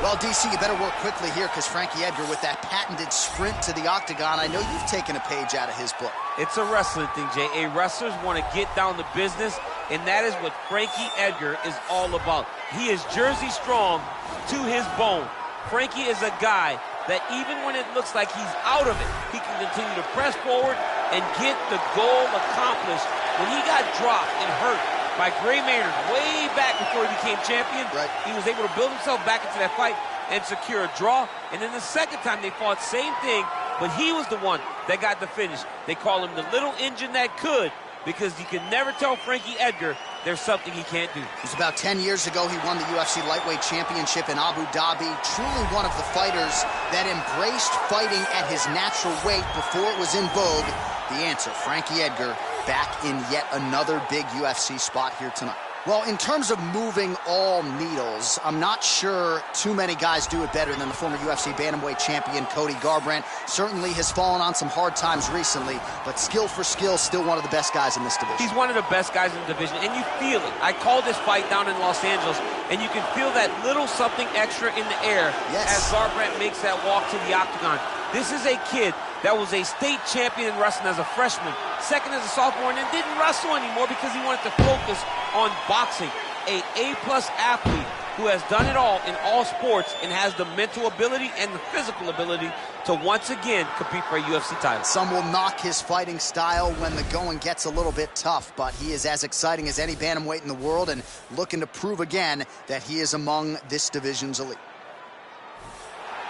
Well, DC, you better work quickly here because Frankie Edgar with that patented sprint to the octagon, I know you've taken a page out of his book. It's a wrestling thing, Jay. Wrestlers want to get down to business, and that is what Frankie Edgar is all about. He is Jersey strong to his bone. Frankie is a guy that even when it looks like he's out of it, he can continue to press forward and get the goal accomplished. When he got dropped and hurt by Gray Maynard way back before he became champion, he was able to build himself back into that fight and secure a draw. And then the second time they fought, same thing, but he was the one that got the finish. They call him the little engine that could, because you can never tell Frankie Edgar there's something he can't do. It was about 10 years ago he won the UFC lightweight championship in Abu Dhabi. Truly one of the fighters that embraced fighting at his natural weight before it was in vogue. The answer, Frankie Edgar, back in yet another big UFC spot here tonight. Well, in terms of moving all needles, I'm not sure too many guys do it better than the former UFC bantamweight champion Cody Garbrandt. Certainly has fallen on some hard times recently, but skill for skill, still one of the best guys in this division. He's one of the best guys in the division, and you feel it. I called this fight down in Los Angeles, and you can feel that little something extra in the air as Garbrandt makes that walk to the octagon. This is a kid that was a state champion in wrestling as a freshman, second as a sophomore, and then didn't wrestle anymore because he wanted to focus on boxing. A-plus athlete who has done it all in all sports and has the mental ability and the physical ability to once again compete for a UFC title. Some will knock his fighting style when the going gets a little bit tough, but he is as exciting as any bantamweight in the world and looking to prove again that he is among this division's elite.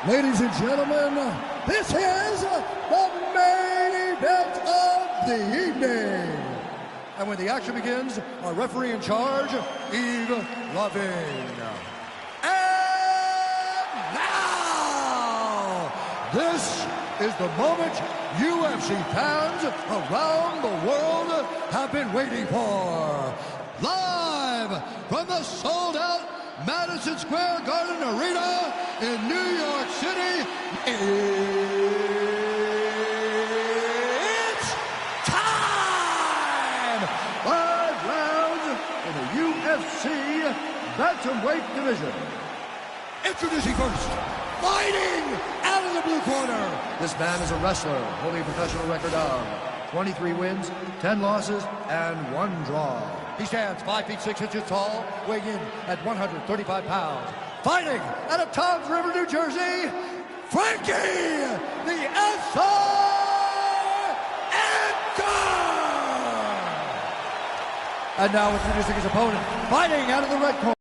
Ladies and gentlemen, this is the main event of the evening. And when the action begins, our referee in charge, Yves Lavigne. And now, this is the moment UFC fans around the world have been waiting for. Live from the sold-out Madison Square Garden Arena in New York City, it's time! 5 rounds in the UFC bantamweight division. Introducing first, fighting out of the blue corner. This man is a wrestler holding a professional record of 23 wins, 10 losses, and 1 draw. He stands 5 feet 6 inches tall, weighing in at 135 pounds. Fighting out of Toms River, New Jersey, Frankie the SR Edgar! And now introducing his opponent, fighting out of the red corner.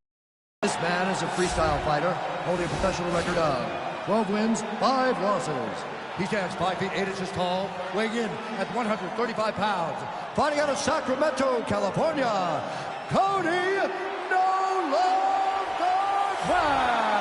This man is a freestyle fighter, holding a professional record of 12 wins, 5 losses. He stands 5 feet 8 inches tall, weighing in at 135 pounds. Fighting out of Sacramento, California, Cody No Love Garbrandt.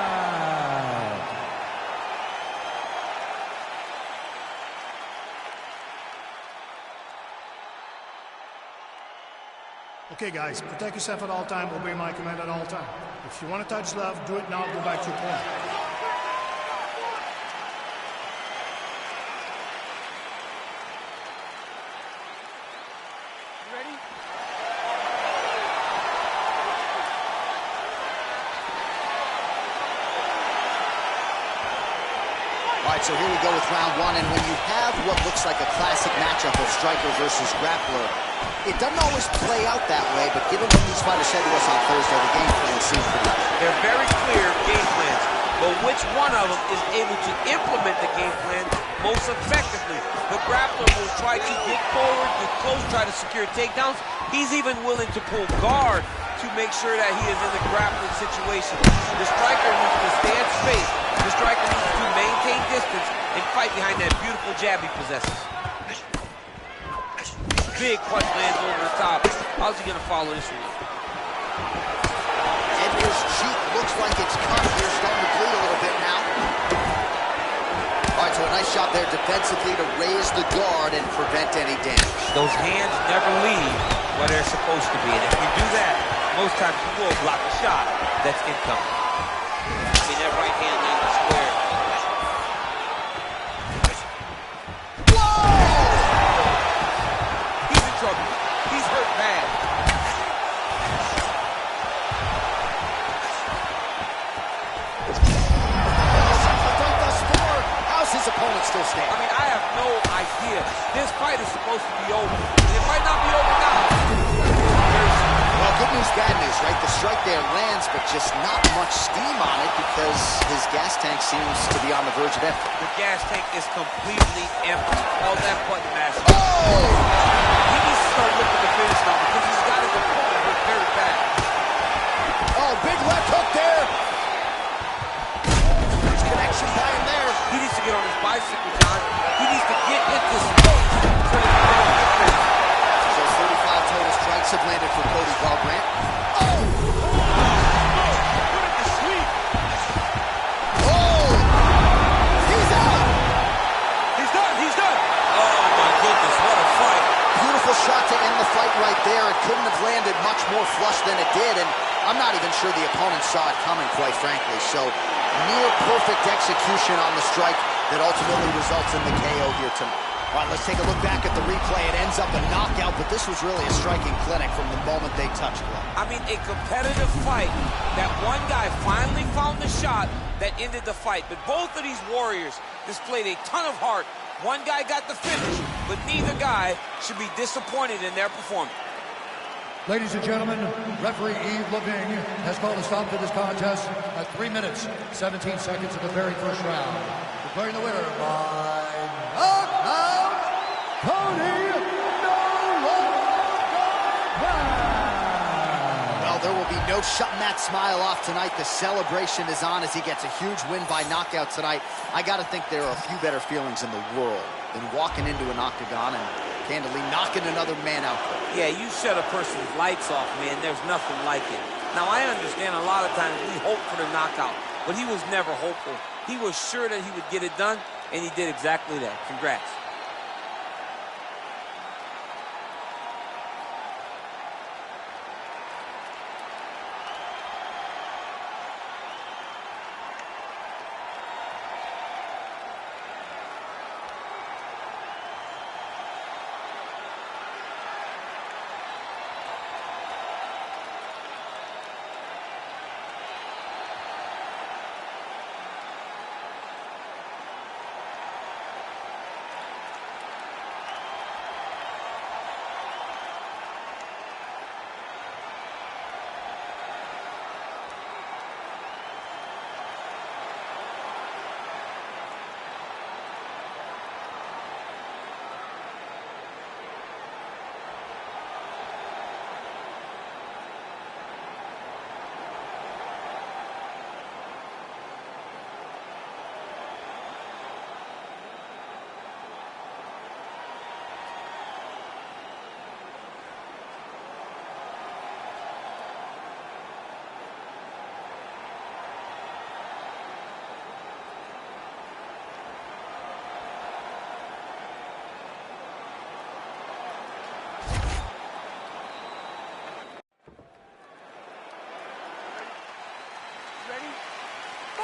Okay, guys, protect yourself at all time, obey my command at all time. If you want to touch love, do it now, go back to your corner. All right, so here we go with round 1, and when you have what looks like a classic matchup of striker versus grappler, it doesn't always play out that way, but given what these fighters said to us on Thursday, the game plan seems pretty good. They're very clear game plans, but which one of them is able to implement the game plan most effectively? The grappler will try to get forward, get close, try to secure takedowns. He's even willing to pull guard to make sure that he is in the grappling situation. The striker needs to stay at space. The striker needs to maintain distance and fight behind that beautiful jab he possesses. Big punch lands over the top. How's he gonna follow this one? Edgar's cheek looks like it's cut here, starting to bleed a little bit now. All right, so a nice shot there defensively to raise the guard and prevent any damage. Those hands never leave where they're supposed to be, and if you do that, most times you will block a shot that's incoming. I mean, that right hand lands square. He's hurt bad. still stand? I mean, I have no idea. This fight is supposed to be over. It might not be over now. Well, good news, bad news, right? The strike there lands, but just not much steam on it because his gas tank seems to be on the verge of empty. The gas tank is completely empty. All that button mashing. Oh! He needs to start looking to finish now because he's got his opponent hurt very bad. Oh, big left hook there. There's connection by him there. He needs to get on his bicycle, John. He needs to get into space so he can get finished. So 35 total strikes have landed for Cody Garbrandt. Oh! What a sweep! Oh! He's out! He's done! He's done! Oh, my goodness, what a fight. Beautiful shot to end the fight right there. It couldn't have landed much more flush than it did, and I'm not even sure the opponent saw it coming, quite frankly. So near perfect execution on the strike that ultimately results in the KO here tonight. All right, let's take a look back at the replay. It ends up a knockout, but this was really a striking clinic from the moment they touched glove. I mean, a competitive fight that one guy finally found the shot that ended the fight. But both of these warriors displayed a ton of heart. One guy got the finish, but neither guy should be disappointed in their performance. Ladies and gentlemen, referee Yves Leving has called a stop to this contest at 3 minutes, 17 seconds of the very first round. Declaring the winner by knockout, Cody Garbrandt. Well, there will be no shutting that smile off tonight. The celebration is on as he gets a huge win by knockout tonight. I got to think there are a few better feelings in the world than walking into an octagon and candidly knocking another man out. Yeah, you shut a person's lights off, man. There's nothing like it. Now, I understand a lot of times we hope for the knockout, but he was never hopeful. He was sure that he would get it done, and he did exactly that. Congrats.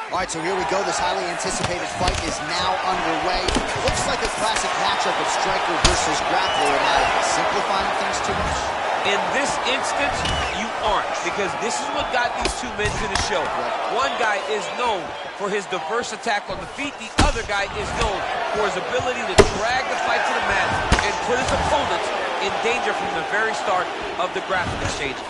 All right, so here we go. This highly anticipated fight is now underway. Looks like a classic matchup of striker versus grappler. Am I simplifying things too much? In this instance, you aren't, because this is what got these two men to the show. One guy is known for his diverse attack on the feet. The other guy is known for his ability to drag the fight to the mat and put his opponents in danger from the very start of the grappling exchange.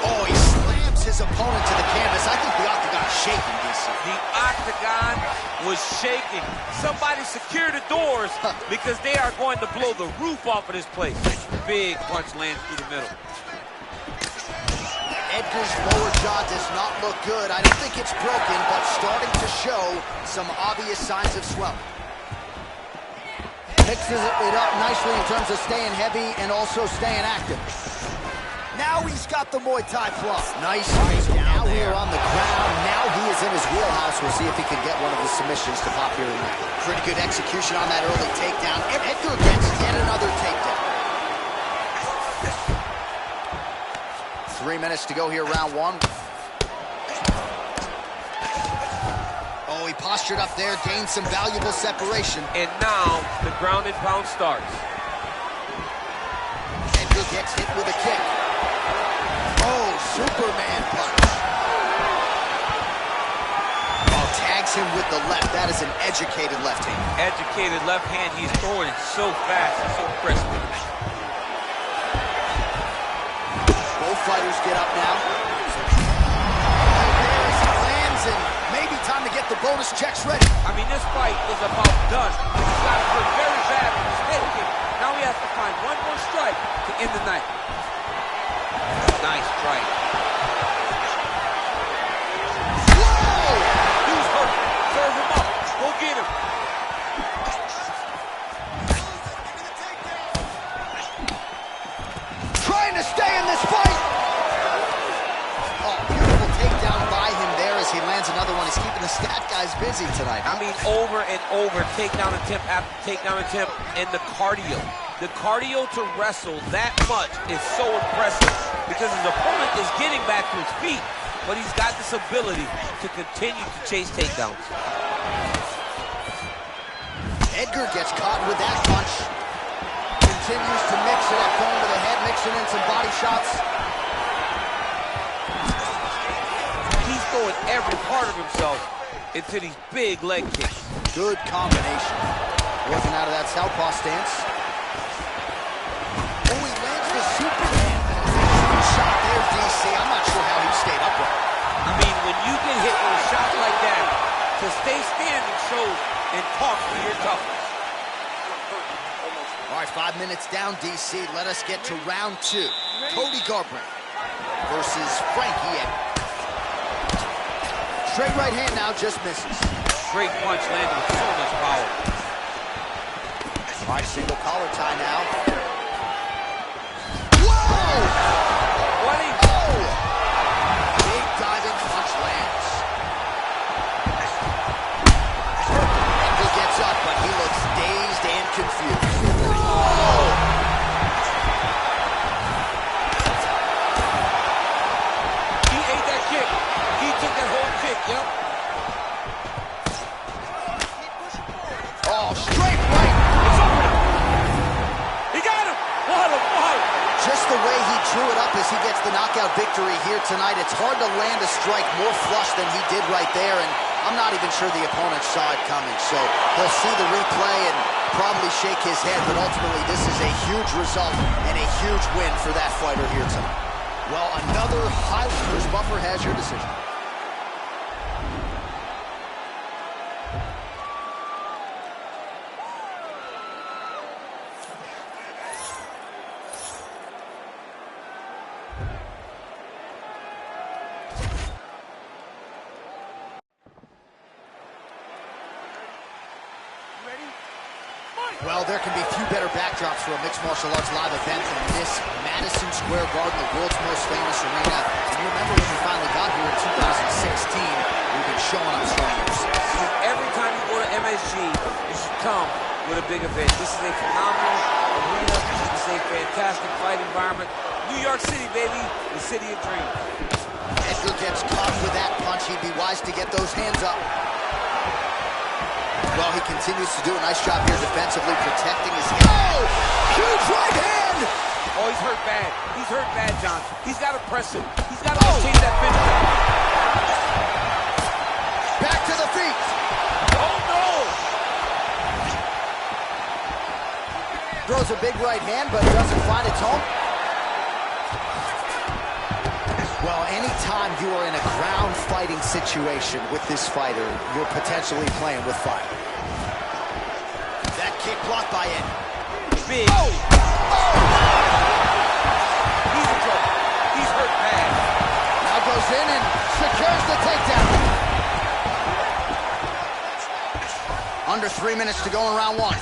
Oh, he slams his opponent to the canvas. I think the octagon is shaking, DC. The octagon was shaking. Somebody secure the doors because they are going to blow the roof off of this place. Big punch lands through the middle. Edgar's lower jaw does not look good. I don't think it's broken, but starting to show some obvious signs of swelling. Mixes it up nicely in terms of staying heavy and also staying active. Now he's got the Muay Thai fluff. Nice down now there. We're on the ground. Now he is in his wheelhouse. We'll see if he can get one of the submissions to pop here tonight. Pretty good execution on that early takedown. Edgar gets yet another takedown. 3 minutes to go here, round one. Oh, he postured up there, gained some valuable separation. And now the ground and pound starts. Edgar gets hit with a kick. Oh, Superman punch. Oh, tags him with the left. That is an educated left hand. Educated left hand. He's throwing it so fast and so crisp. Both fighters get up now. As he lands, and maybe time to get the bonus checks ready. I mean, this fight is about done. He's got to put very bad with his head kick. Now he has to find one more strike to end the night. Nice strike. Whoa! He's hurt. Serve him up. Go get him. Trying to stay in this fight. Oh, beautiful takedown by him there as he lands another one. He's keeping the stat guys busy tonight. I mean, over and over, takedown attempt after takedown attempt, and the cardio. The cardio to wrestle that much is so impressive because his opponent is getting back to his feet, but he's got this ability to continue to chase takedowns. Edgar gets caught with that punch. Continues to mix it up, going to the head, mixing in some body shots. He's throwing every part of himself into these big leg kicks. Good combination. Working out of that southpaw stance. Oh, he lands the Superman. Shot there, DC. I'm not sure how he stayed upright. I mean, when you get hit with a shot like that, to stay standing shows and talks to your toughness. All right, 5 minutes down, DC. Let us get to round 2. Cody Garbrandt versus Frankie Edgar. Straight right hand now, just misses. Straight punch landed with so much power. All right, single collar tie now. Whoa! What he... Oh! Big diving punch lands. Edgar gets up, but he looks dazed and confused. Whoa! He ate that kick. He took that whole kick, yep. Oh, straight right. It's over. He got him. What a fight. Just the way he drew it up as he gets the knockout victory here tonight, it's hard to land a strike more flush than he did right there, and I'm not even sure the opponent saw it coming, so he'll see the replay and probably shake his head, but ultimately this is a huge result and a huge win for that fighter here tonight. Well, another highlight. Bruce Buffer has your decision. Well, there can be few better backdrops for a mixed martial arts live event than this Madison Square Garden, the world's most famous arena. And you remember when we finally got here in 2016, we've been showing up strangers. Every time you go to MSG, you should come with a big event. This is a phenomenal arena. This is a fantastic fight environment. New York City, baby, the city of dreams. Edgar gets caught with that punch. He'd be wise to get those hands up. Well, he continues to do a nice job here defensively, protecting his head. Oh! Huge right hand! Oh, he's hurt bad. He's hurt bad, John. He's got to press him. He's got to change that finish. Back to the feet. Oh, no! Throws a big right hand, but doesn't find its home. Well, anytime you are in a ground fighting situation with this fighter, you're potentially playing with fire. That kick blocked by Ed. Big. Oh! Oh! He's in trouble. He's hurt bad. Now goes in and secures the takedown. Under 3 minutes to go in round 1.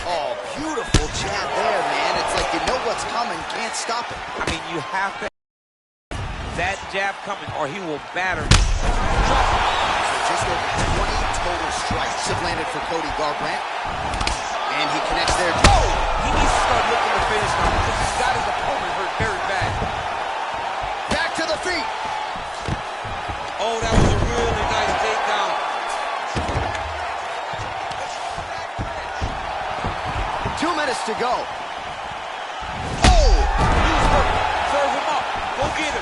Oh, beautiful jab there, man. It's like you know what's coming, can't stop it. I mean, you have to that jab coming or he will batter. So just over 20 total strikes have landed for Cody Garbrandt. And he connects there. Oh! He needs to start looking to finish now because he's got his opponent hurt very bad. Back to the feet. Oh, that was a really nice takedown. 2 minutes to go. Oh! He's hurt. Serve him up. Go get him.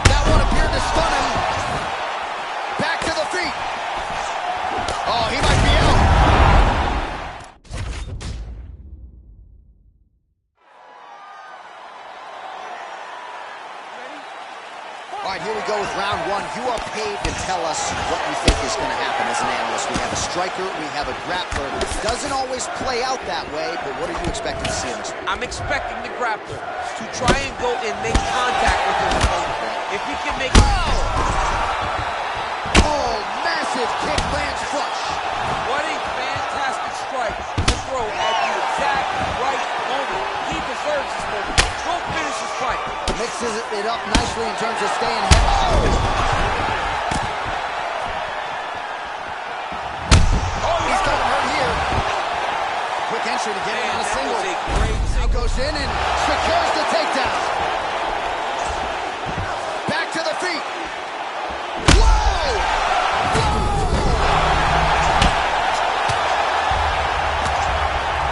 That one appeared to stun him. tell us what you think is going to happen as an analyst. We have a striker, we have a grappler. Doesn't always play out that way, but what are you expecting to see in this one? I'm expecting the grappler to try and go and make contact with his opponent. If he can make... Oh, massive kick lands flush. What a fantastic strike to throw at the exact right moment. He deserves this moment. Go finish his fight. Mixes it up nicely in terms of staying ahead. Oh, he's got him hurt here. Quick entry to get him on a single. Now goes in and secures the takedown. Back to the feet. Whoa!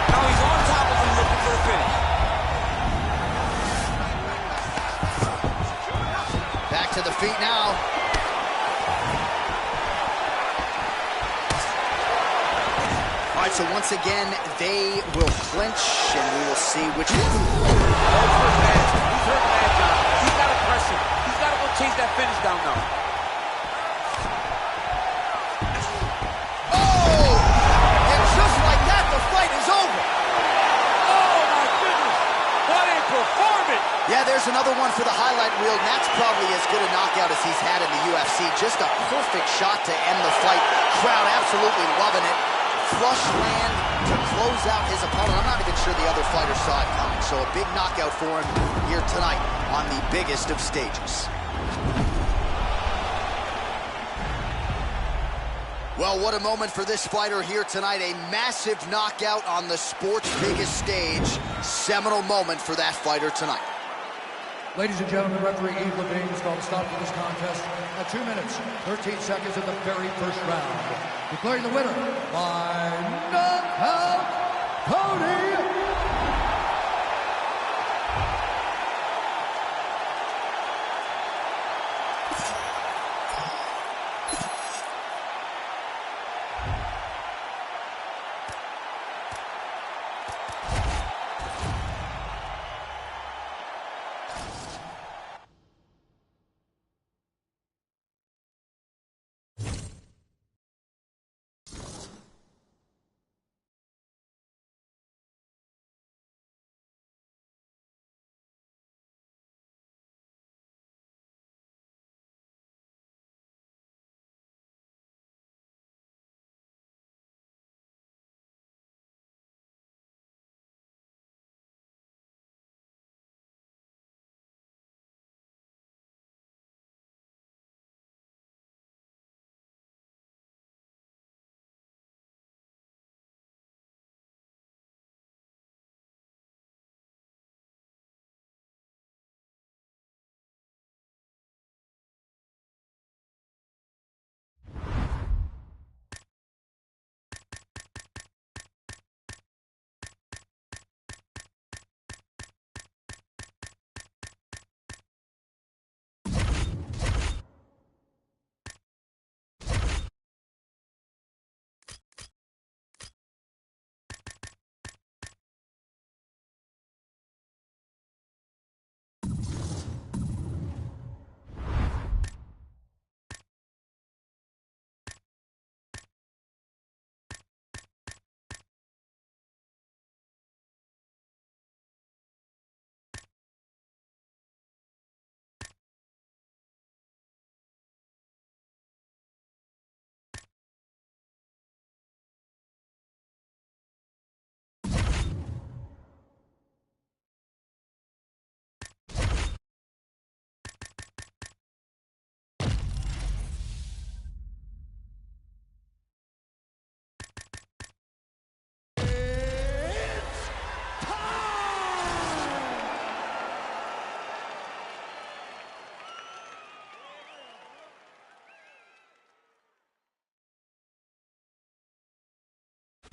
Now he's on top of him looking for the finish. Back to the feet now. All right, so once again, they will clinch, and we will see which... He's hurt bad, John. He's got to press him. He's got to go chase that finish down now. Oh! And just like that, the fight is over. Oh, my goodness. What a performance. Yeah, there's another one for the highlight reel, and that's probably as good a knockout as he's had in the UFC. Just a perfect shot to end the fight. Crowd absolutely loving it. Flush land to close out his opponent. I'm not even sure the other fighter saw it coming. So a big knockout for him here tonight on the biggest of stages. Well, what a moment for this fighter here tonight. A massive knockout on the sport's biggest stage. Seminal moment for that fighter tonight. Ladies and gentlemen, referee Yves Levine has called a stop to this contest at 2 minutes, 13 seconds of the very first round. Declaring the winner by knockout, Cody.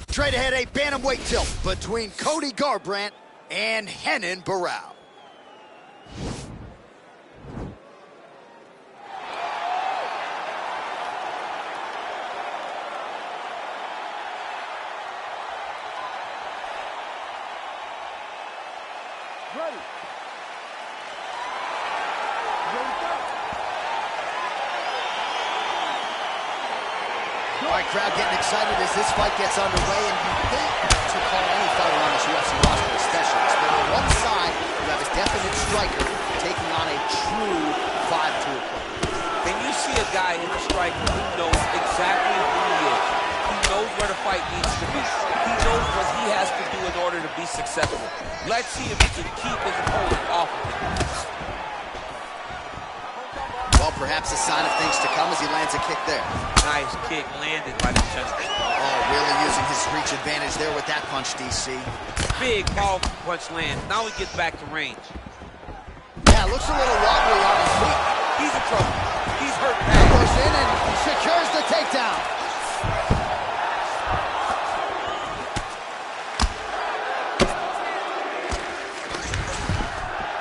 Straight ahead, a bantamweight tilt between Cody Garbrandt and Renan Barão. Ready. All right, crowd getting excited as this fight gets underway, and you hate to call any fighter on this UFC roster a specialist, but on one side, you have a definite striker taking on a true 5-tool player. And you see a guy in the striker who knows exactly who he is. He knows where the fight needs to be. He knows what he has to do in order to be successful. Let's see if he can keep his opponent off of him. Well, perhaps a sign of things to come as he lands a kick there. Nice kick landed by the gentleman. Oh, really using his reach advantage there with that punch, DC. Big, powerful punch lands. Now he gets back to range. Yeah, looks a little wobbly on his feet. He's in trouble. He's hurt He bad. goes in and secures the takedown.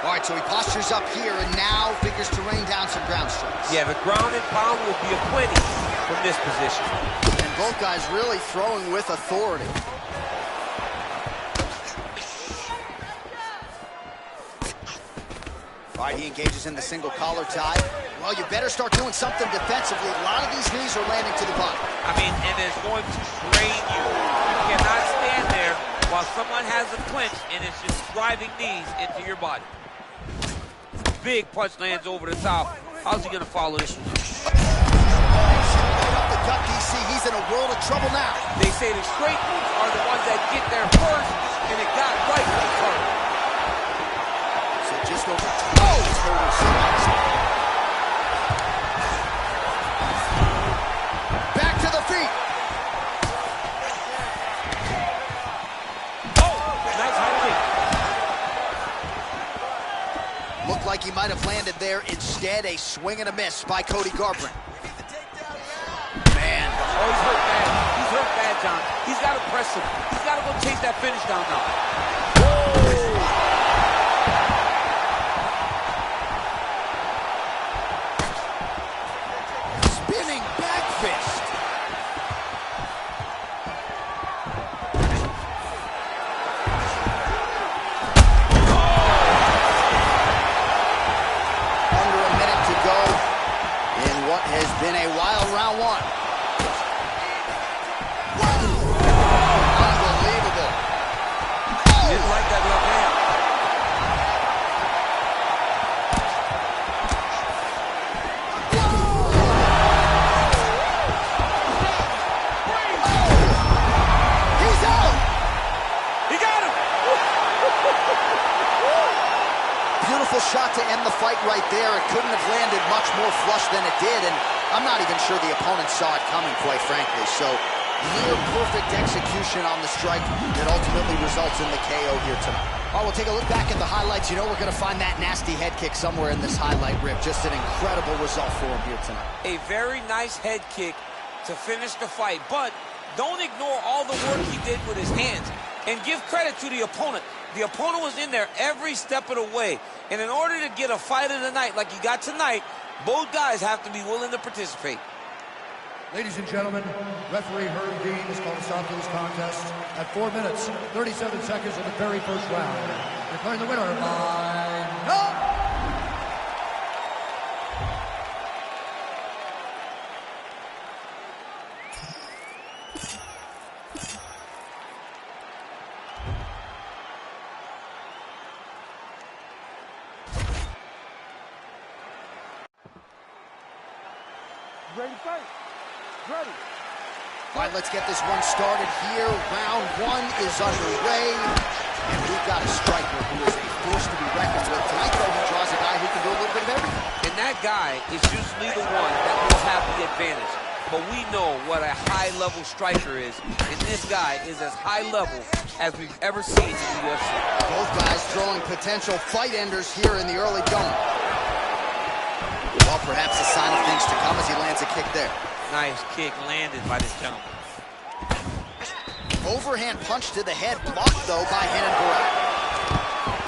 All right, so he postures up here and now figures to rain down some ground strikes. Yeah, the ground and pound will be a plenty from this position. And both guys really throwing with authority. All right, he engages in the single collar tie. Well, you better start doing something defensively. A lot of these knees are landing to the body. I mean, and it's going to drain you. You cannot stand there while someone has a clinch and it's just driving knees into your body. Big punch lands over the top. How's he going to follow this one? Right up the gut, DC. He's in a world of trouble now. They say the straight moves are the ones that get there first, and it got right to the target. So just over total strikes. Back to the feet. Nice high kick. Looked like he might have landed there. Instead, a swing and a miss by Cody Garbrandt. Man. Oh, he's hurt bad. He's hurt bad, John. He's got to press him. He's got to go chase that finish down now. Spinning back fist. Under a minute to go in what has been a wild round one. Unbelievable. Didn't like that left hand. He's out. He got him. Beautiful shot to end the fight right there. It couldn't have landed much more flush than it did, and I'm not even sure the opponent saw it coming, quite frankly. So near perfect execution on the strike that ultimately results in the KO here tonight. All right, we'll take a look back at the highlights. You know we're going to find that nasty head kick somewhere in this highlight rip. Just an incredible result for him here tonight. A very nice head kick to finish the fight, but don't ignore all the work he did with his hands, and give credit to the opponent. The opponent was in there every step of the way, and in order to get a fight of the night like you got tonight, both guys have to be willing to participate. Ladies and gentlemen, referee Herb Dean has called a stop to this contest at 4 minutes, 37 seconds of the very first round. Declaring the winner by knockout. Ready to fight? Ready. All right, let's get this one started here. Round one is underway, and we've got a striker who is a force to be reckoned with. Tonight, though, he draws a guy who can do a little bit of everything. And that guy is usually the one that will have the advantage. But we know what a high-level striker is, and this guy is as high-level as we've ever seen in the UFC. Both guys throwing potential fight enders here in the early going. Well, perhaps a sign of things to come as he lands a kick there. Nice kick landed by this gentleman. Overhand punch to the head, blocked, though, by Henan Barak.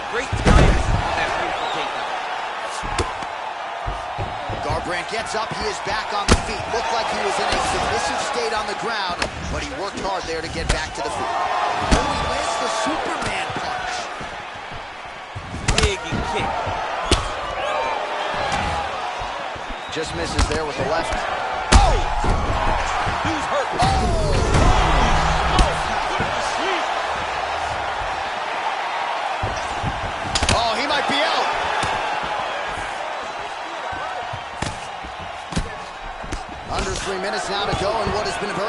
Great timing on that beautiful takedown. Garbrandt gets up, he is back on the feet. Looked like he was in a submissive state on the ground, but he worked hard there to get back to the feet. Oh, he lands the Superman punch. Big kick. Just misses there with the left. Oh! Dude's hurt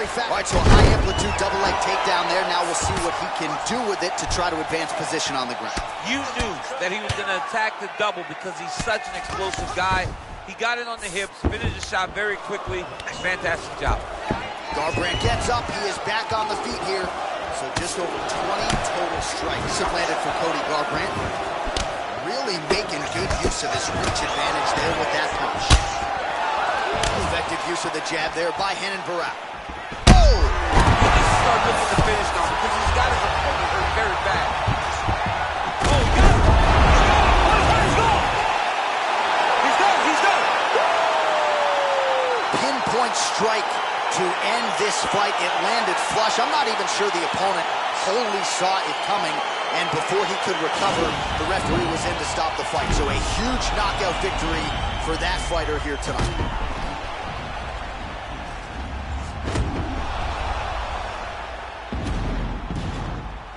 very fast. All right, so a high amplitude double leg takedown there. Now we'll see what he can do with it to try to advance position on the ground. You knew that he was going to attack the double because he's such an explosive guy. He got it on the hips, finished the shot very quickly. Fantastic job. Garbrandt gets up. He is back on the feet here. So just over 20 total strikes have landed for Cody Garbrandt. Really making good use of his reach advantage there with that punch. Effective use of the jab there by Renan Barão. Oh! He needs to start looking to finish now because he's got his opponent hurt very bad. Oh, he got him! He's gone! He's done! He's done! Pinpoint strike to end this fight. It landed flush. I'm not even sure the opponent wholly saw it coming, and before he could recover, the referee was in to stop the fight. So a huge knockout victory for that fighter here tonight.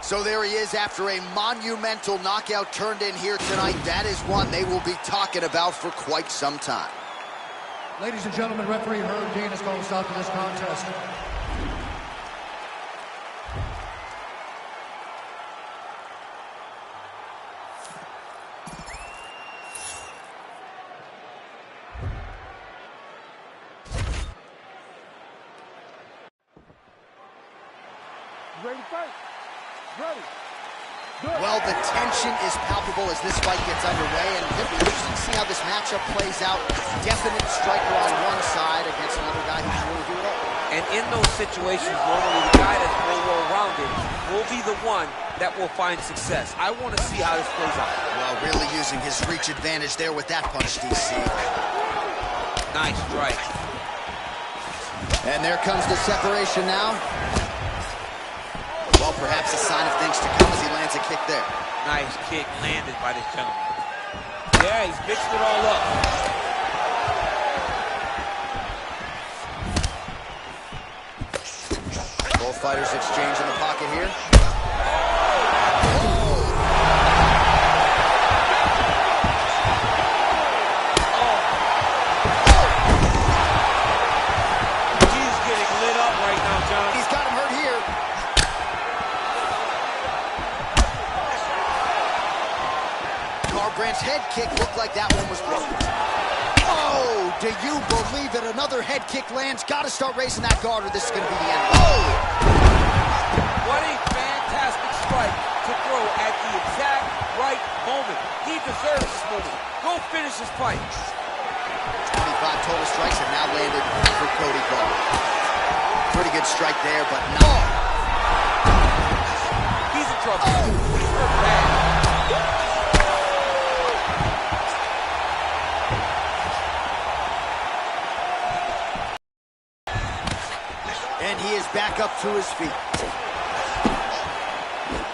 So there he is after a monumental knockout turned in here tonight. That is one they will be talking about for quite some time. Ladies and gentlemen, referee Herb Dean has called a stop to this contest. Ready to fight? Ready. Good. Well, the tension is palpable as this fight gets underway, and it'll be interesting to see how this matchup plays out. Definite striker on one side against another guy who can really do it all. And in those situations, normally the guy that's more well-rounded will be the one that will find success. I want to see how this plays out. Well, really using his reach advantage there with that punch, DC. Nice strike. And there comes the separation now. Well, perhaps a sign of things to come as he lands a kick there. Nice kick landed by this gentleman. Yeah, he's mixed it all up. Both fighters exchange in the pocket here. He's getting lit up right now, John. He's got him hurt here. Garbrandt's head kick looked like that one was blocked. Oh, do you believe it? Another head kick lands. Got to start raising that guard or this is going to be the end. Oh! What a fantastic strike to throw at the exact right moment. He deserves this moment. Go finish his fight. 25 total strikes have now landed for Cody Garbrandt. Pretty good strike there, but no. He's in trouble. He's hurt bad. And he is back up to his feet.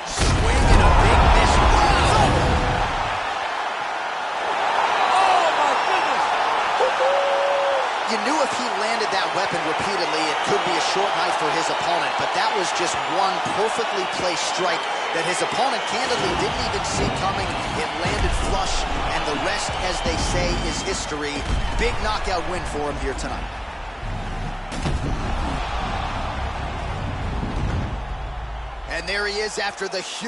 Swing and a big miss. Wow! Oh, my goodness! You knew if he landed that weapon repeatedly, it could be a short night for his opponent, but that was just one perfectly placed strike that his opponent candidly didn't even see coming. It landed flush, and the rest, as they say, is history. Big knockout win for him here tonight. And there he is after the huge